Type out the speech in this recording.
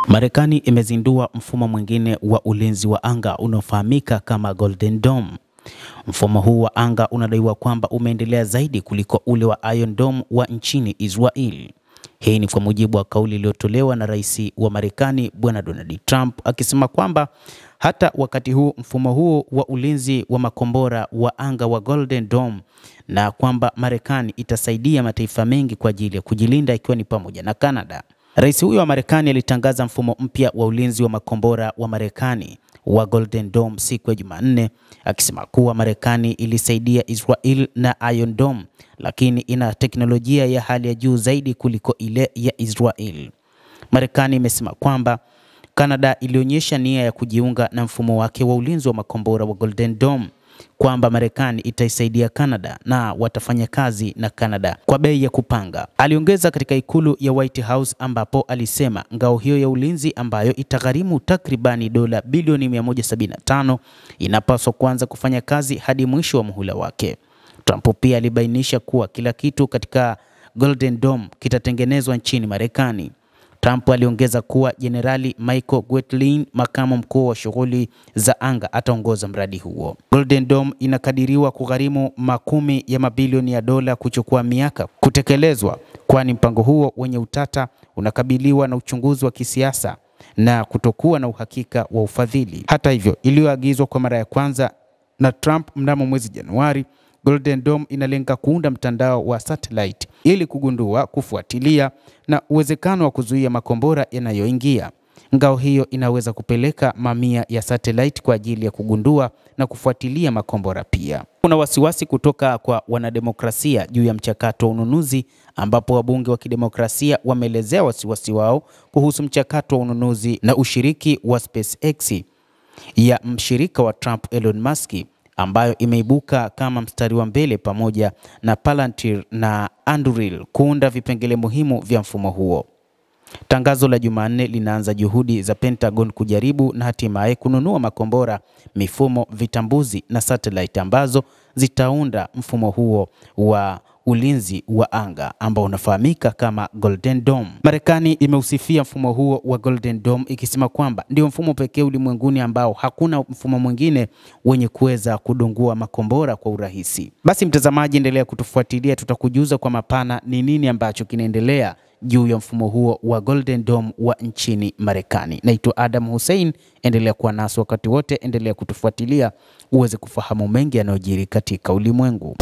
Marekani imezindua mfumo mwingine wa ulinzi wa anga unaofahamika kama Golden Dome. Mfumo huu wa anga unadaiwa kwamba umeendelea zaidi kuliko ule wa Iron Dome wa nchini Israel. Hii ni kwa mujibu wa kauli iliyotolewa na rais wa Marekani Bwana Donald Trump, akisema kwamba hata wakati huu mfumo huo wa ulinzi wa makombora wa anga wa Golden Dome, na kwamba Marekani itasaidia mataifa mengi kwa ajili ya kujilinda ikiwa ni pamoja na Canada. Rais huyo wa Marekani alitangaza mfumo mpya wa ulinzi wa makombora wa Marekani wa Golden Dome siku ya Jumanne, akisema kuwa Marekani ilisaidia Israel na Iron Dome, lakini ina teknolojia ya hali ya juu zaidi kuliko ile ya Israel. Marekani imesema kwamba Canada ilionyesha nia ya kujiunga na mfumo wake wa ulinzi wa makombora wa Golden Dome, kwamba Marekani itaisaidia Canada na watafanya kazi na Canada kwa bei ya kupanga. Aliongeza katika ikulu ya White House, ambapo alisema ngao hiyo ya ulinzi ambayo itagharimu takribani dola bilioni 175 inapaswa kuanza kufanya kazi hadi mwisho wa muhula wake. Trump pia alibainisha kuwa kila kitu katika Golden Dome kitatengenezwa nchini Marekani. Trump aliongeza kuwa Jenerali Michael Gwetlein, makamu mkuu wa shughuli za anga, ataongoza mradi huo. Golden Dome inakadiriwa kugharimu makumi ya mabilioni ya dola kuchukua miaka kutekelezwa, kwani mpango huo wenye utata unakabiliwa na uchunguzi wa kisiasa na kutokuwa na uhakika wa ufadhili. Hata hivyo, iliyoagizwa kwa mara ya kwanza na Trump mnamo mwezi Januari, Golden Dome inalenga kuunda mtandao wa satellite ili kugundua, kufuatilia na uwezekano wa kuzuia makombora yanayoingia. Ngao hiyo inaweza kupeleka mamia ya satellite kwa ajili ya kugundua na kufuatilia makombora pia. Kuna wasiwasi kutoka kwa wanademokrasia juu ya mchakato wa ununuzi, ambapo wabunge wa kidemokrasia wameelezea wasiwasi wao kuhusu mchakato wa ununuzi na ushiriki wa SpaceX ya mshirika wa Trump Elon Musk, ambayo imeibuka kama mstari wa mbele pamoja na Palantir na Anduril kuunda vipengele muhimu vya mfumo huo. Tangazo la Jumanne linaanza juhudi za Pentagon kujaribu na hatimaye kununua makombora, mifumo, vitambuzi na satellite ambazo zitaunda mfumo huo wa ulinzi wa anga ambao unafahamika kama Golden Dome. Marekani imeusifia mfumo huo wa Golden Dome, ikisema kwamba ndio mfumo pekee ulimwenguni ambao hakuna mfumo mwingine wenye kuweza kudungua makombora kwa urahisi. Basi mtazamaji, endelea kutufuatilia, tutakujuza kwa mapana ni nini ambacho kinaendelea juu ya mfumo huo wa Golden Dome wa nchini Marekani. Naitwa Adam Hussein, endelea kuwa nasi wakati wote, endelea kutufuatilia uweze kufahamu mengi yanayojiri katika ulimwengu.